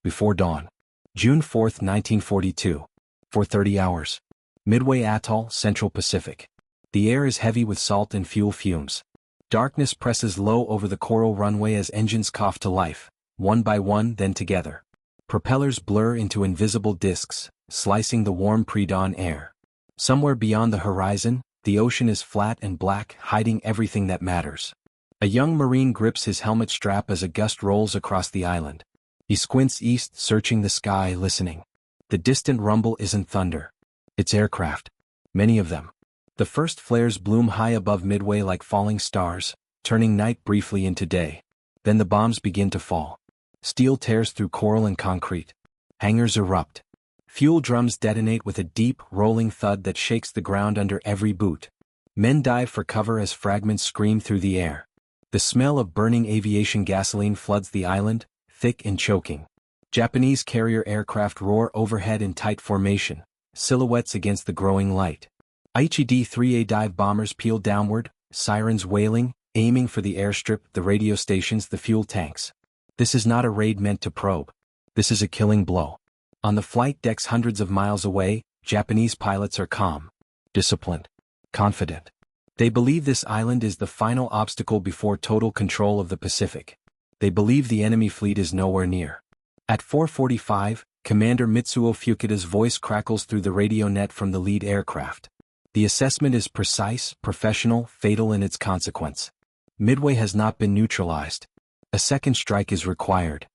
before dawn. June 4, 1942. For 30 hours. Midway Atoll, Central Pacific. The air is heavy with salt and fuel fumes. Darkness presses low over the coral runway as engines cough to life, one by one, then together. Propellers blur into invisible discs, slicing the warm pre-dawn air. Somewhere beyond the horizon, the ocean is flat and black, hiding everything that matters. A young Marine grips his helmet strap as a gust rolls across the island. He squints east, searching the sky, listening. The distant rumble isn't thunder. It's aircraft. Many of them. The first flares bloom high above Midway like falling stars, turning night briefly into day. Then the bombs begin to fall. Steel tears through coral and concrete. Hangars erupt. Fuel drums detonate with a deep, rolling thud that shakes the ground under every boot. Men dive for cover as fragments scream through the air. The smell of burning aviation gasoline floods the island, thick and choking. Japanese carrier aircraft roar overhead in tight formation, silhouettes against the growing light. Aichi D-3A dive bombers peel downward, sirens wailing, aiming for the airstrip, the radio stations, the fuel tanks. This is not a raid meant to probe. This is a killing blow. On the flight decks hundreds of miles away, Japanese pilots are calm, disciplined, confident. They believe this island is the final obstacle before total control of the Pacific. They believe the enemy fleet is nowhere near. At 4:45, Commander Mitsuo Fukuda's voice crackles through the radio net from the lead aircraft. The assessment is precise, professional, fatal in its consequence. Midway has not been neutralized. A second strike is required.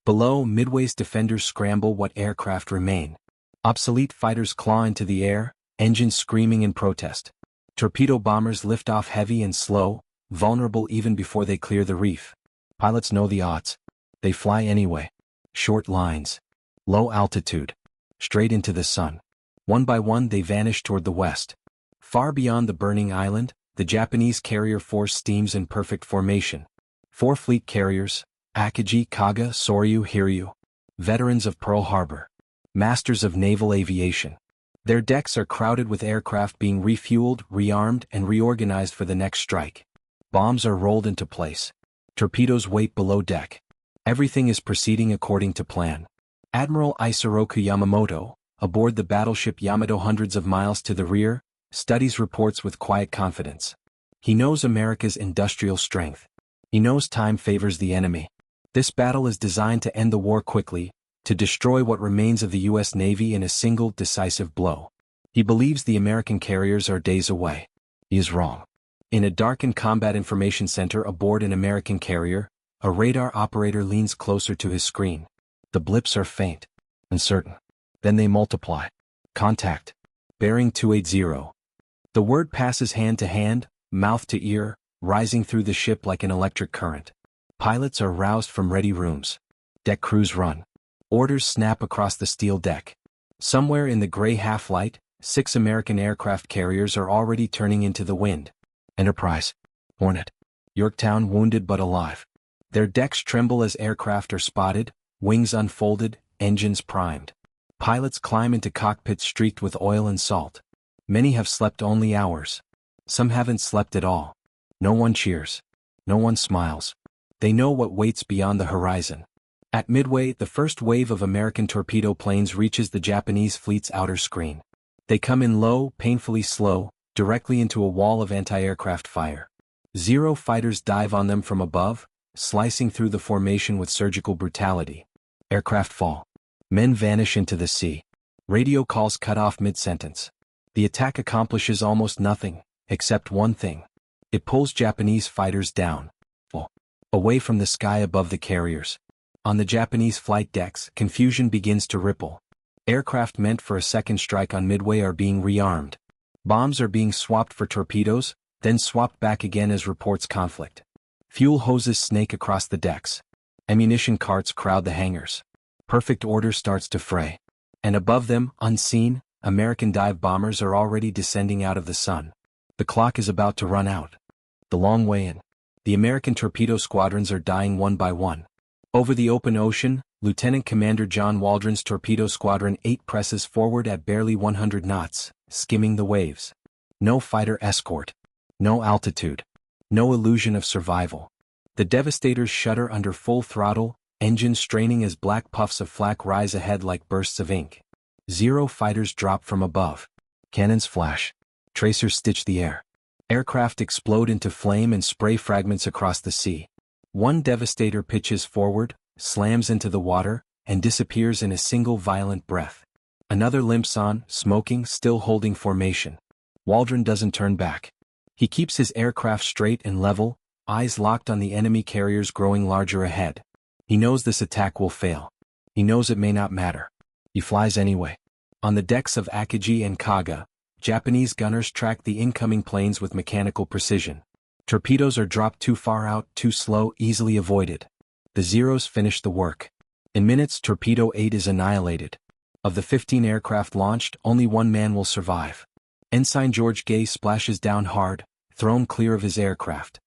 Below, Midway's defenders scramble what aircraft remain. Obsolete fighters claw into the air, engines screaming in protest. Torpedo bombers lift off heavy and slow, vulnerable even before they clear the reef. Pilots know the odds. They fly anyway. Short lines. Low altitude. Straight into the sun. One by one they vanish toward the west. Far beyond the burning island, the Japanese carrier force steams in perfect formation. 4 fleet carriers, Akagi, Kaga, Soryu, Hiryu. Veterans of Pearl Harbor. Masters of naval aviation. Their decks are crowded with aircraft being refueled, rearmed, and reorganized for the next strike. Bombs are rolled into place. Torpedoes wait below deck. Everything is proceeding according to plan. Admiral Isoroku Yamamoto, aboard the battleship Yamato hundreds of miles to the rear, studies reports with quiet confidence. He knows America's industrial strength. He knows time favors the enemy. This battle is designed to end the war quickly, to destroy what remains of the U.S. Navy in a single, decisive blow. He believes the American carriers are days away. He is wrong. In a darkened combat information center aboard an American carrier, a radar operator leans closer to his screen. The blips are faint, uncertain. Then they multiply. Contact. Bearing 280. The word passes hand to hand, mouth to ear, rising through the ship like an electric current. Pilots are roused from ready rooms. Deck crews run. Orders snap across the steel deck. Somewhere in the gray half-light, 6 American aircraft carriers are already turning into the wind. Enterprise. Hornet. Yorktown wounded but alive. Their decks tremble as aircraft are spotted, wings unfolded, engines primed. Pilots climb into cockpits streaked with oil and salt. Many have slept only hours. Some haven't slept at all. No one cheers. No one smiles. They know what waits beyond the horizon. At Midway, the first wave of American torpedo planes reaches the Japanese fleet's outer screen. They come in low, painfully slow, directly into a wall of anti-aircraft fire. 0 fighters dive on them from above, slicing through the formation with surgical brutality. Aircraft fall. Men vanish into the sea. Radio calls cut off mid-sentence. The attack accomplishes almost nothing, except one thing. It pulls Japanese fighters down. Away from the sky above the carriers. On the Japanese flight decks, confusion begins to ripple. Aircraft meant for a second strike on Midway are being rearmed. Bombs are being swapped for torpedoes, then swapped back again as reports conflict. Fuel hoses snake across the decks. Ammunition carts crowd the hangars. Perfect order starts to fray. And above them, unseen, American dive bombers are already descending out of the sun. The clock is about to run out. The long way in. The American torpedo squadrons are dying one by one. Over the open ocean, Lieutenant Commander John Waldron's Torpedo Squadron 8 presses forward at barely 100 knots, skimming the waves. No fighter escort. No altitude. No illusion of survival. The Devastators shudder under full throttle, engines straining as black puffs of flak rise ahead like bursts of ink. Zero fighters drop from above. Cannons flash. Tracers stitch the air. Aircraft explode into flame and spray fragments across the sea. One devastator pitches forward, slams into the water, and disappears in a single violent breath. Another limps on, smoking, still holding formation. Waldron doesn't turn back. He keeps his aircraft straight and level, eyes locked on the enemy carriers growing larger ahead. He knows this attack will fail. He knows it may not matter. He flies anyway. On the decks of Akagi and Kaga, Japanese gunners track the incoming planes with mechanical precision. Torpedoes are dropped too far out, too slow, easily avoided. The Zeros finish the work. In minutes, Torpedo 8 is annihilated. Of the 15 aircraft launched, only one man will survive. Ensign George Gay splashes down hard, thrown clear of his aircraft.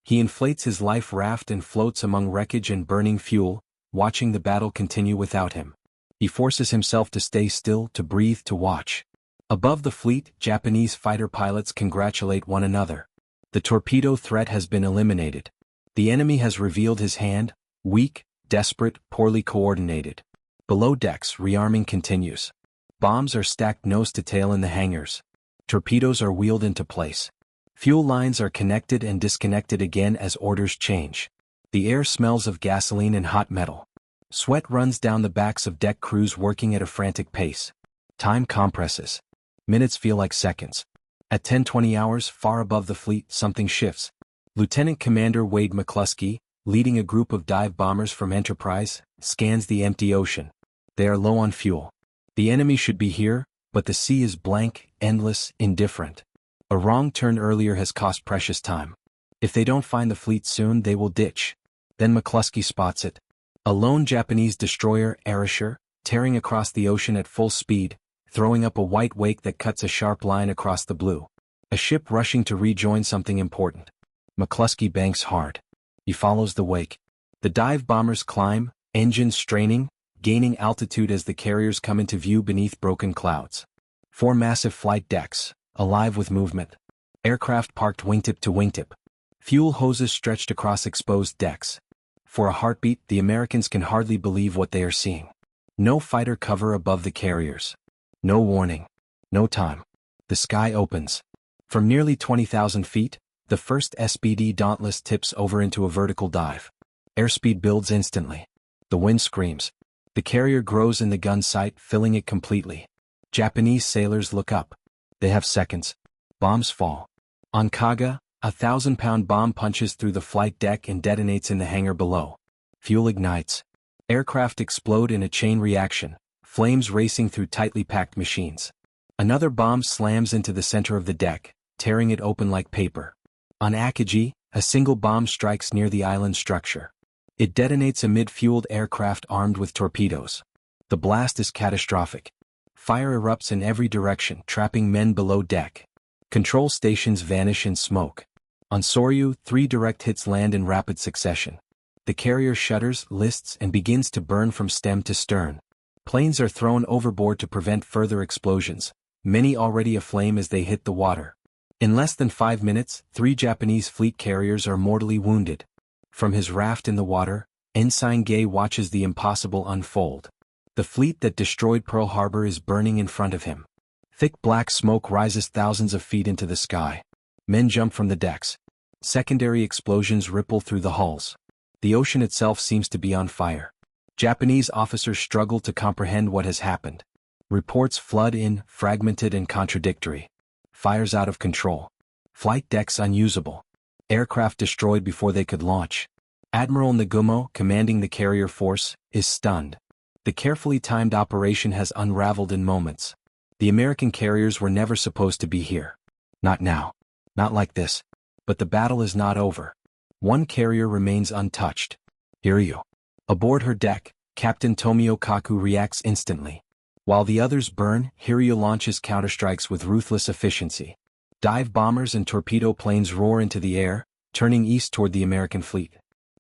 He inflates his life raft and floats among wreckage and burning fuel, watching the battle continue without him. He forces himself to stay still, to breathe, to watch. Above the fleet, Japanese fighter pilots congratulate one another. The torpedo threat has been eliminated. The enemy has revealed his hand, weak, desperate, poorly coordinated. Below decks, rearming continues. Bombs are stacked nose to tail in the hangars. Torpedoes are wheeled into place. Fuel lines are connected and disconnected again as orders change. The air smells of gasoline and hot metal. Sweat runs down the backs of deck crews working at a frantic pace. Time compresses. Minutes feel like seconds. At 10:20 hours, far above the fleet, something shifts. Lieutenant Commander Wade McCluskey, leading a group of dive bombers from Enterprise, scans the empty ocean. They are low on fuel. The enemy should be here, but the sea is blank, endless, indifferent. A wrong turn earlier has cost precious time. If they don't find the fleet soon, they will ditch. Then McCluskey spots it. A lone Japanese destroyer, Arisher, tearing across the ocean at full speed, throwing up a white wake that cuts a sharp line across the blue. A ship rushing to rejoin something important. McCluskey banks hard. He follows the wake. The dive bombers climb, engines straining, gaining altitude as the carriers come into view beneath broken clouds. 4 massive flight decks, alive with movement. Aircraft parked wingtip to wingtip. Fuel hoses stretched across exposed decks. For a heartbeat, the Americans can hardly believe what they are seeing. No fighter cover above the carriers. No warning. No time. The sky opens. From nearly 20,000 feet, the first SPD Dauntless tips over into a vertical dive. Airspeed builds instantly. The wind screams. The carrier grows in the gun sight, filling it completely. Japanese sailors look up. They have seconds. Bombs fall. On Kaga, a 1,000-pound bomb punches through the flight deck and detonates in the hangar below. Fuel ignites. Aircraft explode in a chain reaction, flames racing through tightly packed machines. Another bomb slams into the center of the deck, tearing it open like paper. On Akagi, a single bomb strikes near the island structure. It detonates a mid-fueled aircraft armed with torpedoes. The blast is catastrophic. Fire erupts in every direction, trapping men below deck. Control stations vanish in smoke. On Soryu, 3 direct hits land in rapid succession. The carrier shudders, lists, and begins to burn from stem to stern. Planes are thrown overboard to prevent further explosions, many already aflame as they hit the water. In less than 5 minutes, 3 Japanese fleet carriers are mortally wounded. From his raft in the water, Ensign Gay watches the impossible unfold. The fleet that destroyed Pearl Harbor is burning in front of him. Thick black smoke rises thousands of feet into the sky. Men jump from the decks. Secondary explosions ripple through the hulls. The ocean itself seems to be on fire. Japanese officers struggle to comprehend what has happened. Reports flood in, fragmented and contradictory. Fires out of control. Flight decks unusable. Aircraft destroyed before they could launch. Admiral Nagumo, commanding the carrier force, is stunned. The carefully timed operation has unraveled in moments. The American carriers were never supposed to be here. Not now. Not like this. But the battle is not over. One carrier remains untouched. Hiryu. Aboard her deck, Captain Tomio Kaku reacts instantly. While the others burn, Hiryu launches counterstrikes with ruthless efficiency. Dive bombers and torpedo planes roar into the air, turning east toward the American fleet.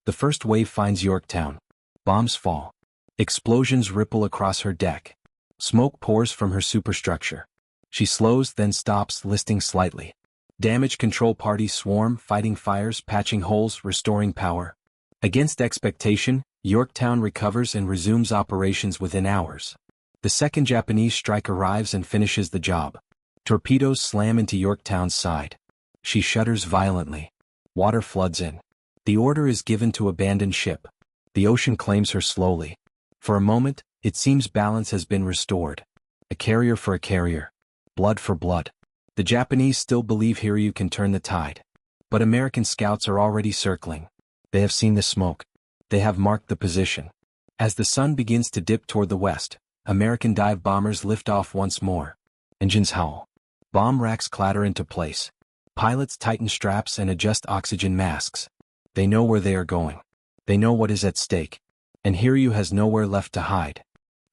The first wave finds Yorktown. Bombs fall. Explosions ripple across her deck. Smoke pours from her superstructure. She slows, then stops, listing slightly. Damage control parties swarm, fighting fires, patching holes, restoring power. Against expectation, Yorktown recovers and resumes operations within hours. The second Japanese strike arrives and finishes the job. Torpedoes slam into Yorktown's side. She shudders violently. Water floods in. The order is given to abandon ship. The ocean claims her slowly. For a moment, it seems balance has been restored. A carrier for a carrier. Blood for blood. The Japanese still believe Hiryu can turn the tide. But American scouts are already circling. They have seen the smoke. They have marked the position. As the sun begins to dip toward the west, American dive bombers lift off once more. Engines howl. Bomb racks clatter into place. Pilots tighten straps and adjust oxygen masks. They know where they are going. They know what is at stake. And Hiryu has nowhere left to hide.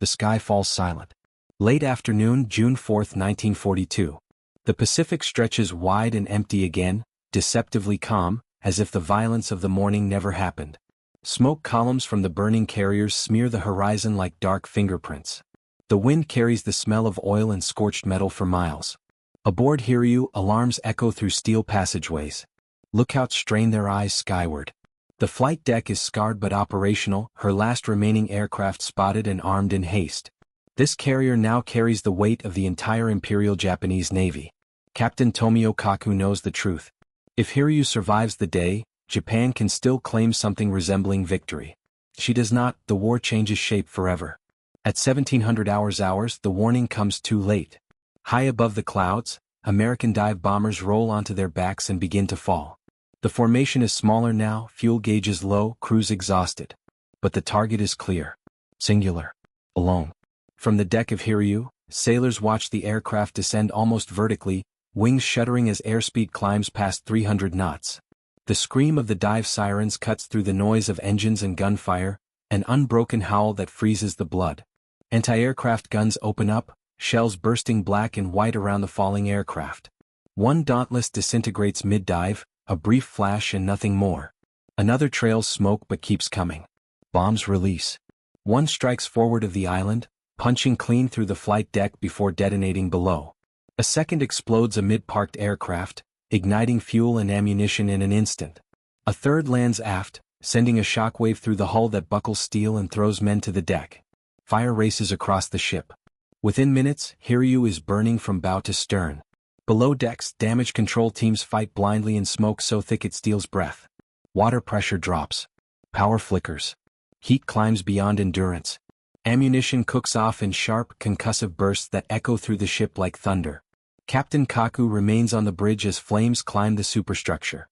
The sky falls silent. Late afternoon, June 4, 1942. The Pacific stretches wide and empty again, deceptively calm, as if the violence of the morning never happened. Smoke columns from the burning carriers smear the horizon like dark fingerprints. The wind carries the smell of oil and scorched metal for miles. Aboard Hiryu, alarms echo through steel passageways. Lookouts strain their eyes skyward. The flight deck is scarred but operational, her last remaining aircraft spotted and armed in haste. This carrier now carries the weight of the entire Imperial Japanese Navy. Captain Tomio Kaku knows the truth. If Hiryu survives the day, Japan can still claim something resembling victory. She does not, the war changes shape forever. At 1700 hours, the warning comes too late. High above the clouds, American dive bombers roll onto their backs and begin to fall. The formation is smaller now, fuel gauges low, crews exhausted. But the target is clear. Singular. Alone. From the deck of Hiryu, sailors watch the aircraft descend almost vertically, wings shuddering as airspeed climbs past 300 knots. The scream of the dive sirens cuts through the noise of engines and gunfire, an unbroken howl that freezes the blood. Anti-aircraft guns open up, shells bursting black and white around the falling aircraft. One Dauntless disintegrates mid-dive, a brief flash and nothing more. Another trails smoke but keeps coming. Bombs release. One strikes forward of the island, punching clean through the flight deck before detonating below. A second explodes amid parked aircraft, igniting fuel and ammunition in an instant. A third lands aft, sending a shockwave through the hull that buckles steel and throws men to the deck. Fire races across the ship. Within minutes, Hiryu is burning from bow to stern. Below decks, damage control teams fight blindly in smoke so thick it steals breath. Water pressure drops. Power flickers. Heat climbs beyond endurance. Ammunition cooks off in sharp, concussive bursts that echo through the ship like thunder. Captain Kaku remains on the bridge as flames climb the superstructure.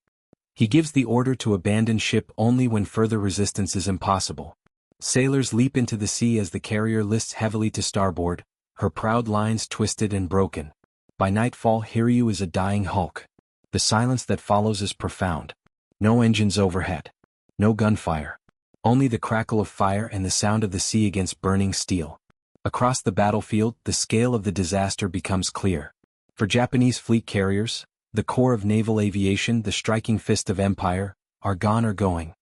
He gives the order to abandon ship only when further resistance is impossible. Sailors leap into the sea as the carrier lists heavily to starboard, her proud lines twisted and broken. By nightfall, Hiryu is a dying hulk. The silence that follows is profound. No engines overhead. No gunfire. Only the crackle of fire and the sound of the sea against burning steel. Across the battlefield, the scale of the disaster becomes clear. For Japanese fleet carriers, the core of naval aviation, the striking fist of empire, are gone or going.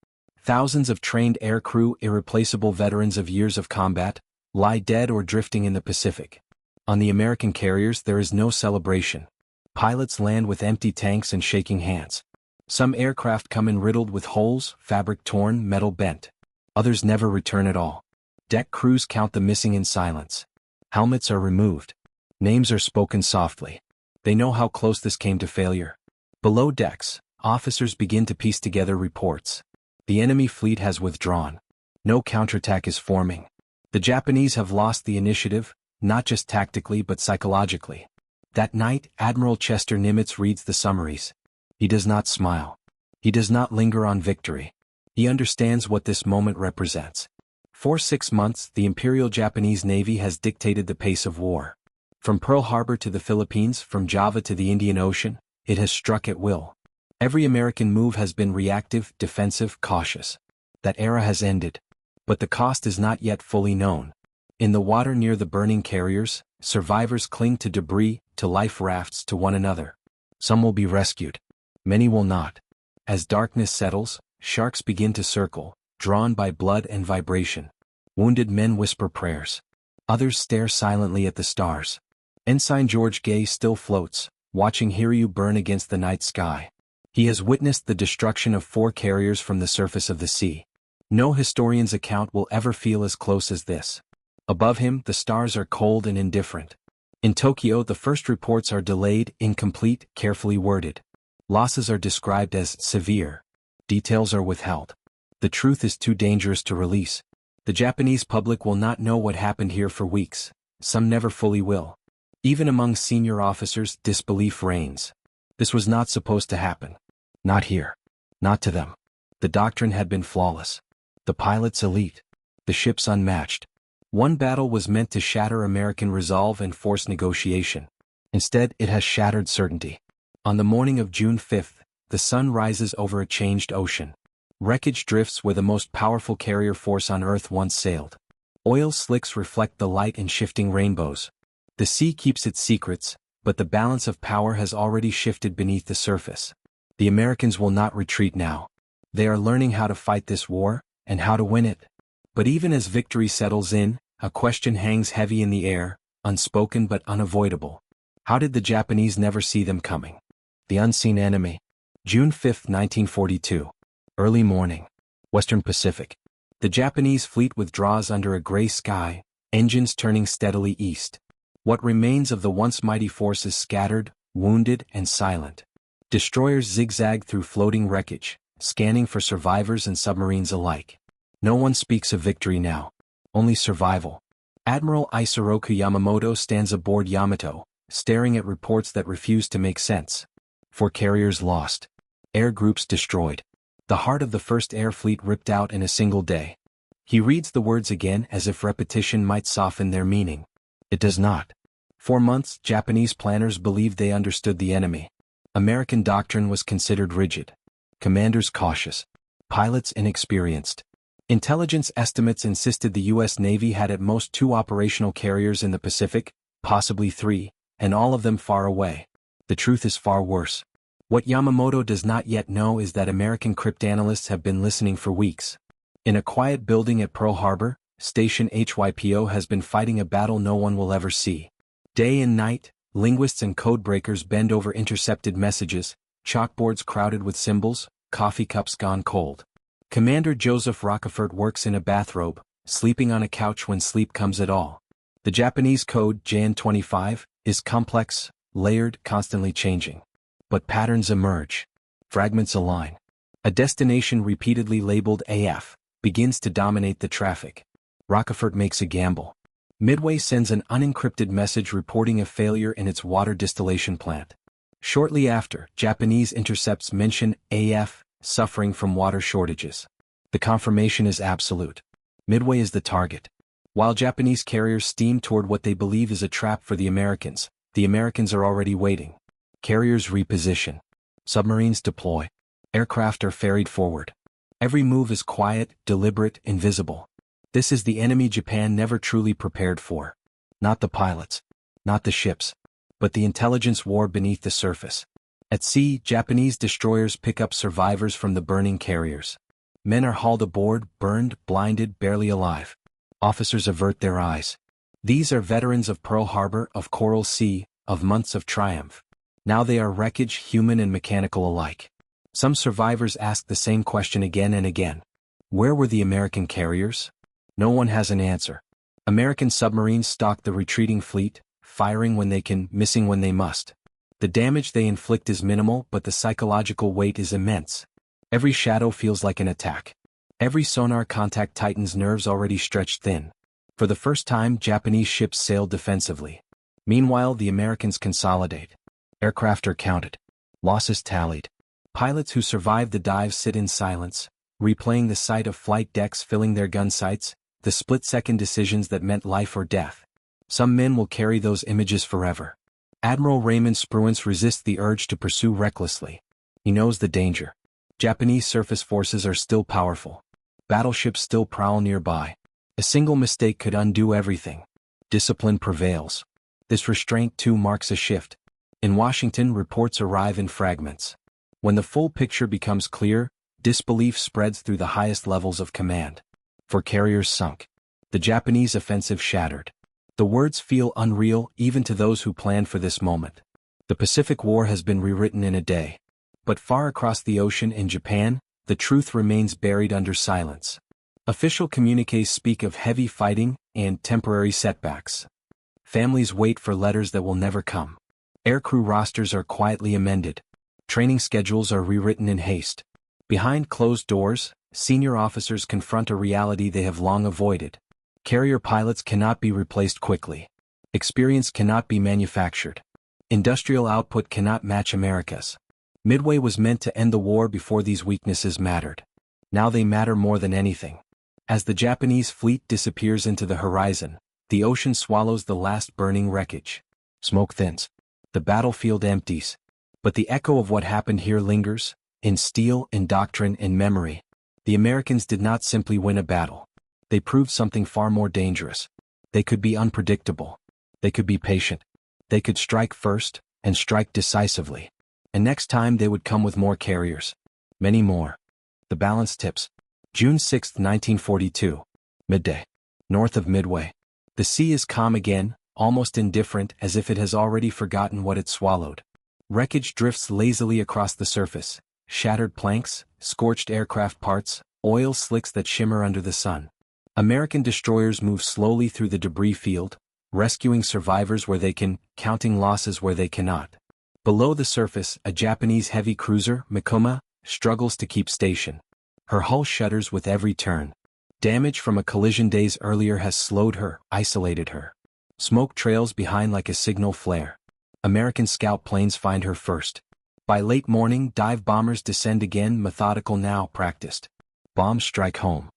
Thousands of trained aircrew, irreplaceable veterans of years of combat, lie dead or drifting in the Pacific. On the American carriers there is no celebration. Pilots land with empty tanks and shaking hands. Some aircraft come in riddled with holes, fabric torn, metal bent. Others never return at all. Deck crews count the missing in silence. Helmets are removed. Names are spoken softly. They know how close this came to failure. Below decks, officers begin to piece together reports. The enemy fleet has withdrawn. No counterattack is forming. The Japanese have lost the initiative, not just tactically but psychologically. That night, Admiral Chester Nimitz reads the summaries. He does not smile. He does not linger on victory. He understands what this moment represents. For 6 months, the Imperial Japanese Navy has dictated the pace of war. From Pearl Harbor to the Philippines, from Java to the Indian Ocean, it has struck at will. Every American move has been reactive, defensive, cautious. That era has ended. But the cost is not yet fully known. In the water near the burning carriers, survivors cling to debris, to life rafts, to one another. Some will be rescued. Many will not. As darkness settles, sharks begin to circle, drawn by blood and vibration. Wounded men whisper prayers. Others stare silently at the stars. Ensign George Gay still floats, watching Hiryu burn against the night sky. He has witnessed the destruction of 4 carriers from the surface of the sea. No historian's account will ever feel as close as this. Above him, the stars are cold and indifferent. In Tokyo, the first reports are delayed, incomplete, carefully worded. Losses are described as severe. Details are withheld. The truth is too dangerous to release. The Japanese public will not know what happened here for weeks. Some never fully will. Even among senior officers, disbelief reigns. This was not supposed to happen. Not here. Not to them. The doctrine had been flawless. The pilots elite. The ships unmatched. One battle was meant to shatter American resolve and force negotiation. Instead, it has shattered certainty. On the morning of June 5th, the sun rises over a changed ocean. Wreckage drifts where the most powerful carrier force on Earth once sailed. Oil slicks reflect the light in shifting rainbows. The sea keeps its secrets, but the balance of power has already shifted beneath the surface. The Americans will not retreat now. They are learning how to fight this war, and how to win it. But even as victory settles in, a question hangs heavy in the air, unspoken but unavoidable. How did the Japanese never see them coming? The unseen enemy. June 5, 1942. Early morning. Western Pacific. The Japanese fleet withdraws under a gray sky, engines turning steadily east. What remains of the once mighty force is scattered, wounded, and silent. Destroyers zigzag through floating wreckage, scanning for survivors and submarines alike. No one speaks of victory now. Only survival. Admiral Isoroku Yamamoto stands aboard Yamato, staring at reports that refuse to make sense. 4 carriers lost. Air groups destroyed. The heart of the first air fleet ripped out in a single day. He reads the words again as if repetition might soften their meaning. It does not. For months, Japanese planners believed they understood the enemy. American doctrine was considered rigid. Commanders cautious. Pilots inexperienced. Intelligence estimates insisted the U.S. Navy had at most 2 operational carriers in the Pacific, possibly 3, and all of them far away. The truth is far worse. What Yamamoto does not yet know is that American cryptanalysts have been listening for weeks. In a quiet building at Pearl Harbor, Station HYPO has been fighting a battle no one will ever see. Day and night, linguists and codebreakers bend over intercepted messages, chalkboards crowded with symbols, coffee cups gone cold. Commander Joseph Rockefort works in a bathrobe, sleeping on a couch when sleep comes at all. The Japanese code, JN 25, is complex, layered, constantly changing. But patterns emerge. Fragments align. A destination repeatedly labeled AF begins to dominate the traffic. Rockefort makes a gamble. Midway sends an unencrypted message reporting a failure in its water distillation plant. Shortly after, Japanese intercepts mention AF suffering from water shortages. The confirmation is absolute. Midway is the target. While Japanese carriers steam toward what they believe is a trap for the Americans are already waiting. Carriers reposition. Submarines deploy. Aircraft are ferried forward. Every move is quiet, deliberate, invisible. This is the enemy Japan never truly prepared for. Not the pilots. Not the ships. But the intelligence war beneath the surface. At sea, Japanese destroyers pick up survivors from the burning carriers. Men are hauled aboard, burned, blinded, barely alive. Officers avert their eyes. These are veterans of Pearl Harbor, of Coral Sea, of months of triumph. Now they are wreckage, human and mechanical alike. Some survivors ask the same question again and again. Where were the American carriers? No one has an answer. American submarines stalk the retreating fleet, firing when they can, missing when they must. The damage they inflict is minimal, but the psychological weight is immense. Every shadow feels like an attack. Every sonar contact tightens nerves already stretched thin. For the first time, Japanese ships sail defensively. Meanwhile, the Americans consolidate. Aircraft are counted. Losses tallied. Pilots who survived the dive sit in silence, replaying the sight of flight decks filling their gun sights, the split-second decisions that meant life or death. Some men will carry those images forever. Admiral Raymond Spruance resists the urge to pursue recklessly. He knows the danger. Japanese surface forces are still powerful. Battleships still prowl nearby. A single mistake could undo everything. Discipline prevails. This restraint too marks a shift. In Washington, reports arrive in fragments. When the full picture becomes clear, disbelief spreads through the highest levels of command. 4 carriers sunk. The Japanese offensive shattered. The words feel unreal even to those who planned for this moment. The Pacific War has been rewritten in a day. But far across the ocean in Japan, the truth remains buried under silence. Official communiques speak of heavy fighting and temporary setbacks. Families wait for letters that will never come. Aircrew rosters are quietly amended. Training schedules are rewritten in haste. Behind closed doors, senior officers confront a reality they have long avoided. Carrier pilots cannot be replaced quickly. Experience cannot be manufactured. Industrial output cannot match America's. Midway was meant to end the war before these weaknesses mattered. Now they matter more than anything. As the Japanese fleet disappears into the horizon, the ocean swallows the last burning wreckage. Smoke thins. The battlefield empties. But the echo of what happened here lingers, in steel, in doctrine, in memory. The Americans did not simply win a battle. They proved something far more dangerous. They could be unpredictable. They could be patient. They could strike first, and strike decisively. And next time they would come with more carriers. Many more. The balance tips. June 6, 1942. Midday. North of Midway. The sea is calm again, almost indifferent, as if it has already forgotten what it swallowed. Wreckage drifts lazily across the surface. Shattered planks, scorched aircraft parts, oil slicks that shimmer under the sun. American destroyers move slowly through the debris field, rescuing survivors where they can, counting losses where they cannot. Below the surface, a Japanese heavy cruiser, Mikoma, struggles to keep station. Her hull shudders with every turn. Damage from a collision days earlier has slowed her, isolated her. Smoke trails behind like a signal flare. American scout planes find her first. By late morning, dive bombers descend again, methodical now, practiced. Bombs strike home.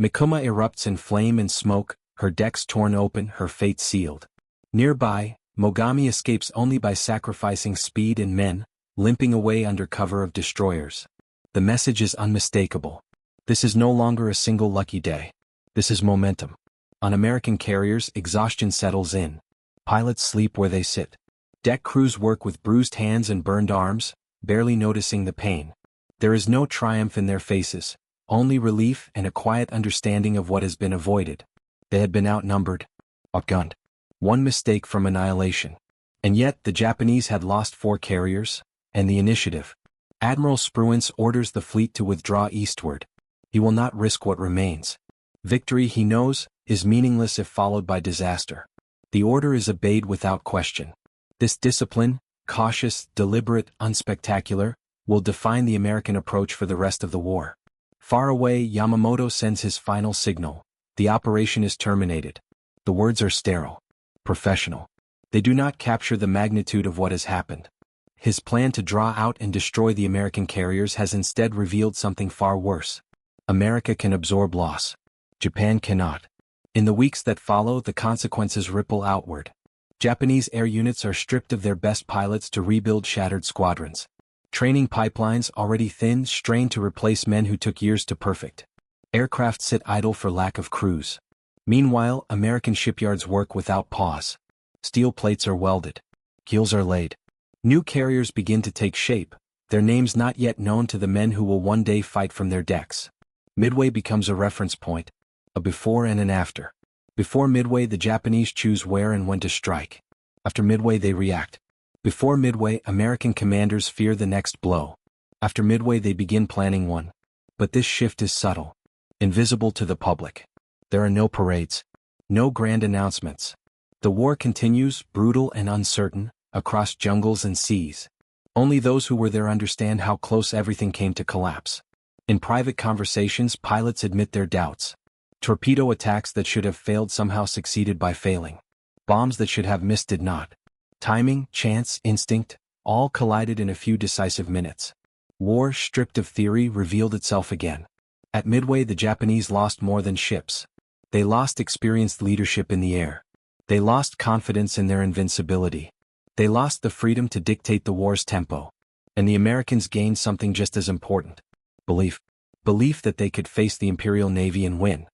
Mikoma erupts in flame and smoke, her decks torn open, her fate sealed. Nearby, Mogami escapes only by sacrificing speed and men, limping away under cover of destroyers. The message is unmistakable. This is no longer a single lucky day. This is momentum. On American carriers, exhaustion settles in. Pilots sleep where they sit. Deck crews work with bruised hands and burned arms, barely noticing the pain. There is no triumph in their faces, only relief and a quiet understanding of what has been avoided. They had been outnumbered, outgunned. One mistake from annihilation. And yet the Japanese had lost 4 carriers, and the initiative. Admiral Spruance orders the fleet to withdraw eastward. He will not risk what remains. Victory, he knows, is meaningless if followed by disaster. The order is obeyed without question. This discipline, cautious, deliberate, unspectacular, will define the American approach for the rest of the war. Far away, Yamamoto sends his final signal. The operation is terminated. The words are sterile. Professional. They do not capture the magnitude of what has happened. His plan to draw out and destroy the American carriers has instead revealed something far worse. America can absorb loss. Japan cannot. In the weeks that follow, the consequences ripple outward. Japanese air units are stripped of their best pilots to rebuild shattered squadrons. Training pipelines, already thin, strain to replace men who took years to perfect. Aircraft sit idle for lack of crews. Meanwhile, American shipyards work without pause. Steel plates are welded. Keels are laid. New carriers begin to take shape, their names not yet known to the men who will one day fight from their decks. Midway becomes a reference point, a before and an after. Before Midway, the Japanese choose where and when to strike. After Midway, they react. Before Midway, American commanders fear the next blow. After Midway, they begin planning one. But this shift is subtle, invisible to the public. There are no parades, no grand announcements. The war continues, brutal and uncertain, across jungles and seas. Only those who were there understand how close everything came to collapse. In private conversations, pilots admit their doubts. Torpedo attacks that should have failed somehow succeeded by failing. Bombs that should have missed did not. Timing, chance, instinct, all collided in a few decisive minutes. War, stripped of theory, revealed itself again. At Midway, the Japanese lost more than ships. They lost experienced leadership in the air. They lost confidence in their invincibility. They lost the freedom to dictate the war's tempo. And the Americans gained something just as important. Belief. Belief that they could face the Imperial Navy and win.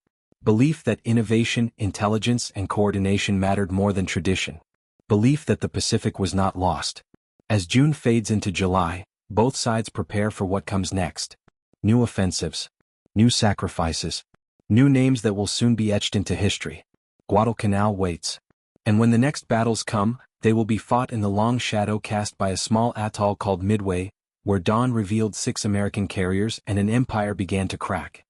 Belief that innovation, intelligence, and coordination mattered more than tradition. Belief that the Pacific was not lost. As June fades into July, both sides prepare for what comes next. New offensives. New sacrifices. New names that will soon be etched into history. Guadalcanal waits. And when the next battles come, they will be fought in the long shadow cast by a small atoll called Midway, where dawn revealed 6 American carriers and an empire began to crack.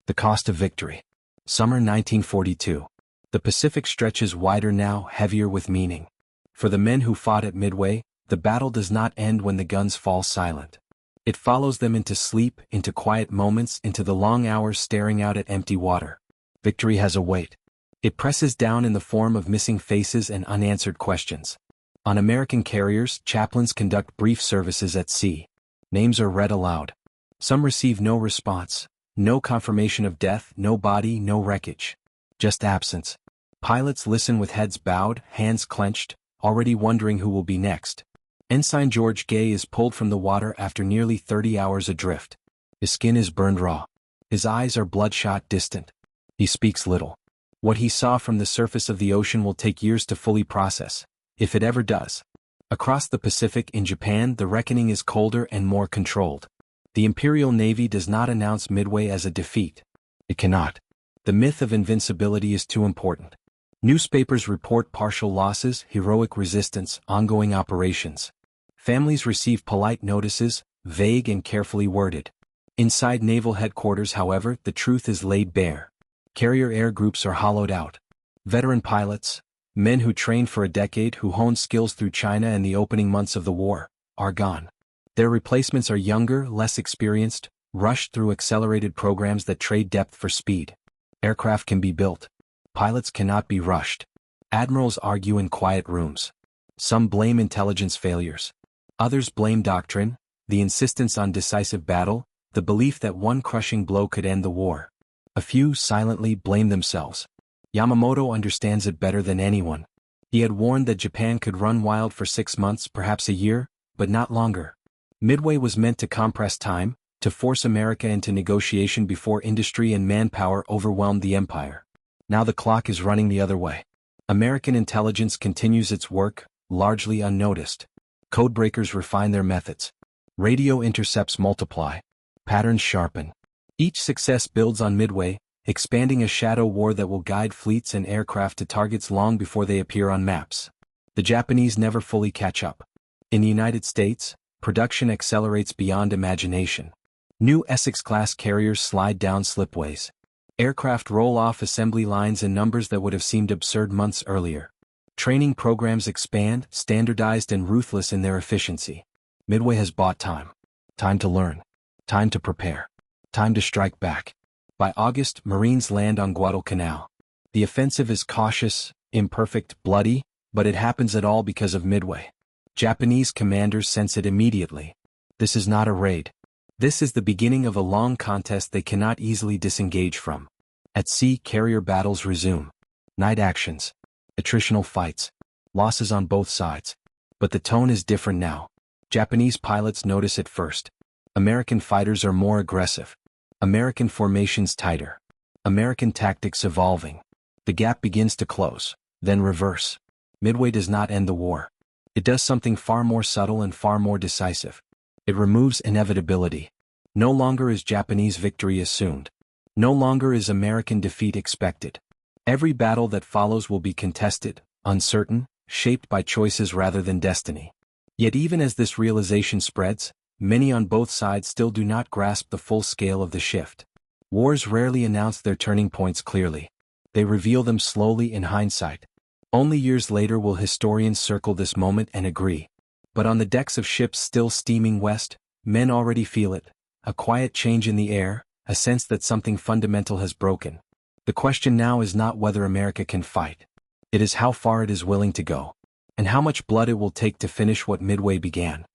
The cost of victory. Summer 1942. The Pacific stretches wider now, heavier with meaning. For the men who fought at Midway, the battle does not end when the guns fall silent. It follows them into sleep, into quiet moments, into the long hours staring out at empty water. Victory has a weight. It presses down in the form of missing faces and unanswered questions. On American carriers, chaplains conduct brief services at sea. Names are read aloud. Some receive no response, no confirmation of death, no body, no wreckage. Just absence. Pilots listen with heads bowed, hands clenched, already wondering who will be next. Ensign George Gay is pulled from the water after nearly 30 hours adrift. His skin is burned raw. His eyes are bloodshot, distant. He speaks little. What he saw from the surface of the ocean will take years to fully process, if it ever does. Across the Pacific in Japan, the reckoning is colder and more controlled. The Imperial Navy does not announce Midway as a defeat. It cannot. The myth of invincibility is too important. Newspapers report partial losses, heroic resistance, ongoing operations. Families receive polite notices, vague and carefully worded. Inside naval headquarters, however, the truth is laid bare. Carrier air groups are hollowed out. Veteran pilots, men who trained for a decade, who honed skills through China and the opening months of the war, are gone. Their replacements are younger, less experienced, rushed through accelerated programs that trade depth for speed. Aircraft can be built. Pilots cannot be rushed. Admirals argue in quiet rooms. Some blame intelligence failures. Others blame doctrine, the insistence on decisive battle, the belief that one crushing blow could end the war. A few silently blame themselves. Yamamoto understands it better than anyone. He had warned that Japan could run wild for 6 months, perhaps a year, but not longer. Midway was meant to compress time, to force America into negotiation before industry and manpower overwhelmed the empire. Now the clock is running the other way. American intelligence continues its work, largely unnoticed. Codebreakers refine their methods. Radio intercepts multiply. Patterns sharpen. Each success builds on Midway, expanding a shadow war that will guide fleets and aircraft to targets long before they appear on maps. The Japanese never fully catch up. In the United States, production accelerates beyond imagination. New Essex-class carriers slide down slipways. Aircraft roll off assembly lines in numbers that would have seemed absurd months earlier. Training programs expand, standardized and ruthless in their efficiency. Midway has bought time. Time to learn. Time to prepare. Time to strike back. By August, Marines land on Guadalcanal. The offensive is cautious, imperfect, bloody, but it happens at all because of Midway. Japanese commanders sense it immediately. This is not a raid. This is the beginning of a long contest they cannot easily disengage from. At sea, carrier battles resume. Night actions. Attritional fights. Losses on both sides. But the tone is different now. Japanese pilots notice it first. American fighters are more aggressive. American formations tighter. American tactics evolving. The gap begins to close, then reverse. Midway does not end the war. It does something far more subtle and far more decisive. It removes inevitability. No longer is Japanese victory assumed. No longer is American defeat expected. Every battle that follows will be contested, uncertain, shaped by choices rather than destiny. Yet even as this realization spreads, many on both sides still do not grasp the full scale of the shift. Wars rarely announce their turning points clearly. They reveal them slowly in hindsight. Only years later will historians circle this moment and agree. But on the decks of ships still steaming west, men already feel it, a quiet change in the air, a sense that something fundamental has broken. The question now is not whether America can fight. It is how far it is willing to go, and how much blood it will take to finish what Midway began.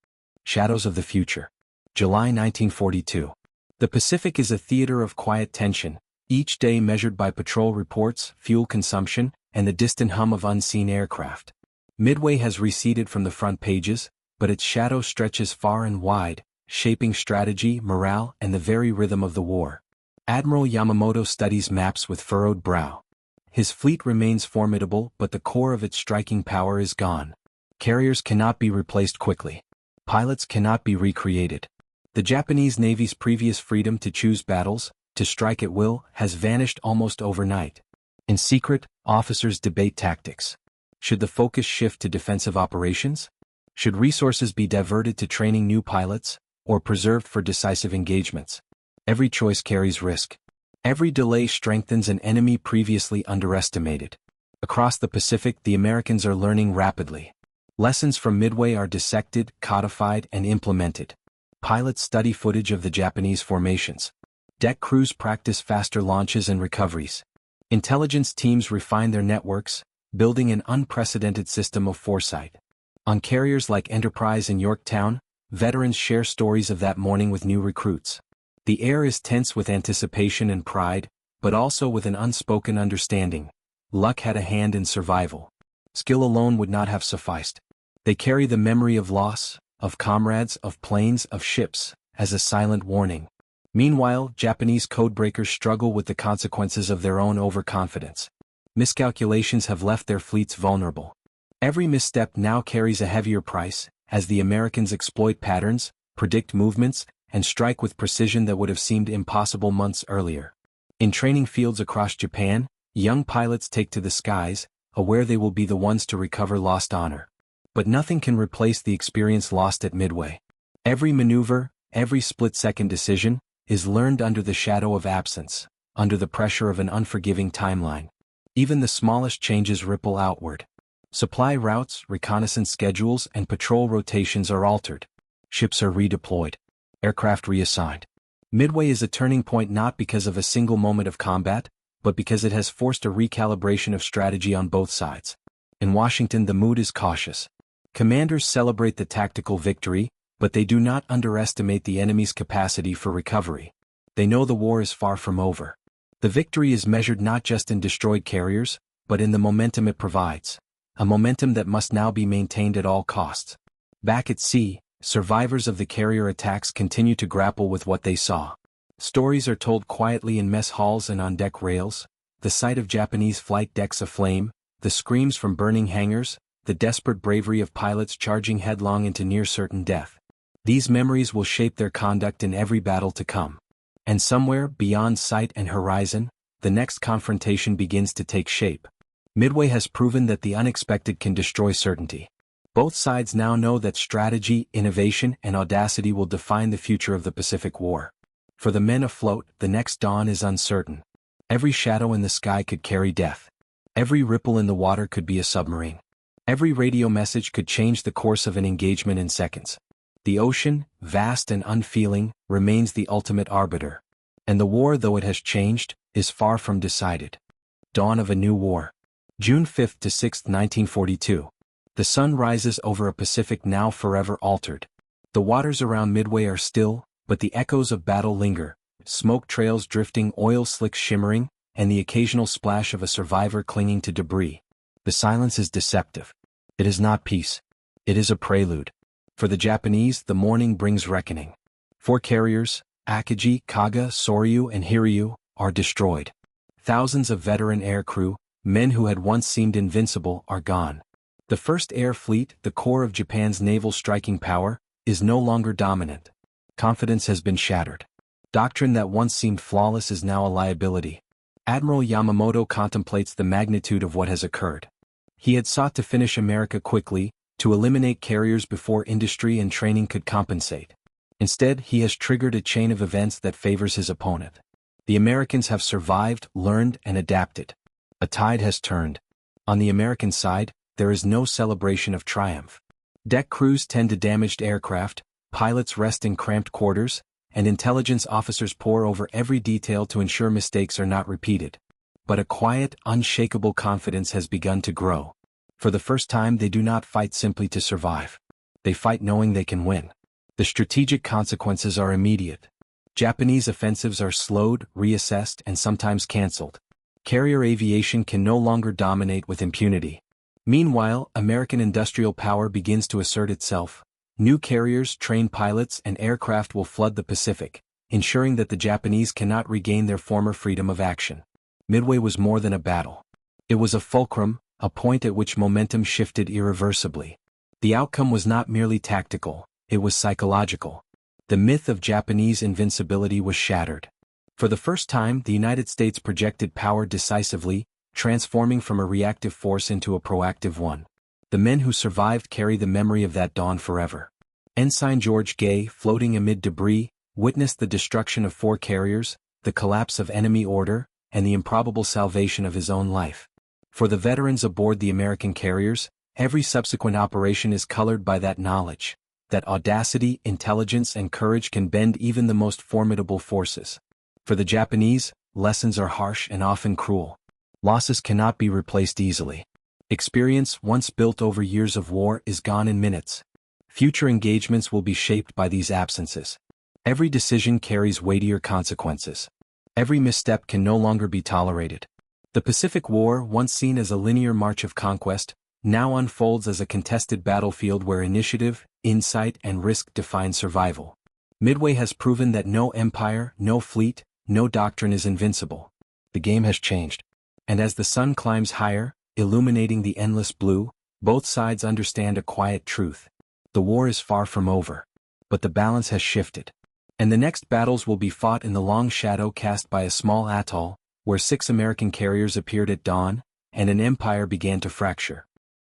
Shadows of the Future. July 1942. The Pacific is a theater of quiet tension, each day measured by patrol reports, fuel consumption, and the distant hum of unseen aircraft. Midway has receded from the front pages, but its shadow stretches far and wide, shaping strategy, morale, and the very rhythm of the war. Admiral Yamamoto studies maps with furrowed brow. His fleet remains formidable, but the core of its striking power is gone. Carriers cannot be replaced quickly. Pilots cannot be recreated. The Japanese Navy's previous freedom to choose battles, to strike at will, has vanished almost overnight. In secret, officers debate tactics. Should the focus shift to defensive operations? Should resources be diverted to training new pilots, or preserved for decisive engagements? Every choice carries risk. Every delay strengthens an enemy previously underestimated. Across the Pacific, the Americans are learning rapidly. Lessons from Midway are dissected, codified, and implemented. Pilots study footage of the Japanese formations. Deck crews practice faster launches and recoveries. Intelligence teams refine their networks, building an unprecedented system of foresight. On carriers like Enterprise and Yorktown, veterans share stories of that morning with new recruits. The air is tense with anticipation and pride, but also with an unspoken understanding. Luck had a hand in survival. Skill alone would not have sufficed. They carry the memory of loss, of comrades, of planes, of ships, as a silent warning. Meanwhile, Japanese codebreakers struggle with the consequences of their own overconfidence. Miscalculations have left their fleets vulnerable. Every misstep now carries a heavier price, as the Americans exploit patterns, predict movements, and strike with precision that would have seemed impossible months earlier. In training fields across Japan, young pilots take to the skies, aware they will be the ones to recover lost honor. But nothing can replace the experience lost at Midway. Every maneuver, every split-second decision, is learned under the shadow of absence, under the pressure of an unforgiving timeline. Even the smallest changes ripple outward. Supply routes, reconnaissance schedules, and patrol rotations are altered. Ships are redeployed. Aircraft reassigned. Midway is a turning point not because of a single moment of combat, but because it has forced a recalibration of strategy on both sides. In Washington, the mood is cautious. Commanders celebrate the tactical victory, but they do not underestimate the enemy's capacity for recovery. They know the war is far from over. The victory is measured not just in destroyed carriers, but in the momentum it provides. A momentum that must now be maintained at all costs. Back at sea, survivors of the carrier attacks continue to grapple with what they saw. Stories are told quietly in mess halls and on deck rails, the sight of Japanese flight decks aflame, the screams from burning hangars, the desperate bravery of pilots charging headlong into near-certain death. These memories will shape their conduct in every battle to come. And somewhere, beyond sight and horizon, the next confrontation begins to take shape. Midway has proven that the unexpected can destroy certainty. Both sides now know that strategy, innovation, and audacity will define the future of the Pacific War. For the men afloat, the next dawn is uncertain. Every shadow in the sky could carry death. Every ripple in the water could be a submarine. Every radio message could change the course of an engagement in seconds. The ocean, vast and unfeeling, remains the ultimate arbiter. And the war, though it has changed, is far from decided. Dawn of a new war. June 5 to 6, 1942. The sun rises over a Pacific now forever altered. The waters around Midway are still, but the echoes of battle linger, smoke trails drifting, oil slicks shimmering, and the occasional splash of a survivor clinging to debris. The silence is deceptive. It is not peace. It is a prelude. For the Japanese, the morning brings reckoning. 4 carriers, Akagi, Kaga, Soryu, and Hiryu, are destroyed. Thousands of veteran aircrew, men who had once seemed invincible, are gone. The First Air Fleet, the core of Japan's naval striking power, is no longer dominant. Confidence has been shattered. Doctrine that once seemed flawless is now a liability. Admiral Yamamoto contemplates the magnitude of what has occurred. He had sought to finish America quickly, to eliminate carriers before industry and training could compensate. Instead, he has triggered a chain of events that favors his opponent. The Americans have survived, learned, and adapted. A tide has turned. On the American side, there is no celebration of triumph. Deck crews tend to damaged aircraft, pilots rest in cramped quarters, and intelligence officers pore over every detail to ensure mistakes are not repeated. But a quiet, unshakable confidence has begun to grow. For the first time, they do not fight simply to survive. They fight knowing they can win. The strategic consequences are immediate. Japanese offensives are slowed, reassessed, and sometimes cancelled. Carrier aviation can no longer dominate with impunity. Meanwhile, American industrial power begins to assert itself. New carriers, trained pilots, and aircraft will flood the Pacific, ensuring that the Japanese cannot regain their former freedom of action. Midway was more than a battle. It was a fulcrum, a point at which momentum shifted irreversibly. The outcome was not merely tactical, it was psychological. The myth of Japanese invincibility was shattered. For the first time, the United States projected power decisively, transforming from a reactive force into a proactive one. The men who survived carry the memory of that dawn forever. Ensign George Gay, floating amid debris, witnessed the destruction of 4 carriers, the collapse of enemy order, and the improbable salvation of his own life. For the veterans aboard the American carriers, every subsequent operation is colored by that knowledge, that audacity, intelligence, and courage can bend even the most formidable forces. For the Japanese, lessons are harsh and often cruel. Losses cannot be replaced easily. Experience, once built over years of war, is gone in minutes. Future engagements will be shaped by these absences. Every decision carries weightier consequences. Every misstep can no longer be tolerated. The Pacific War, once seen as a linear march of conquest, now unfolds as a contested battlefield where initiative, insight, and risk define survival. Midway has proven that no empire, no fleet, no doctrine is invincible. The game has changed. And as the sun climbs higher, illuminating the endless blue, both sides understand a quiet truth. The war is far from over. But the balance has shifted. And the next battles will be fought in the long shadow cast by a small atoll, where 6 American carriers appeared at dawn, and an empire began to fracture.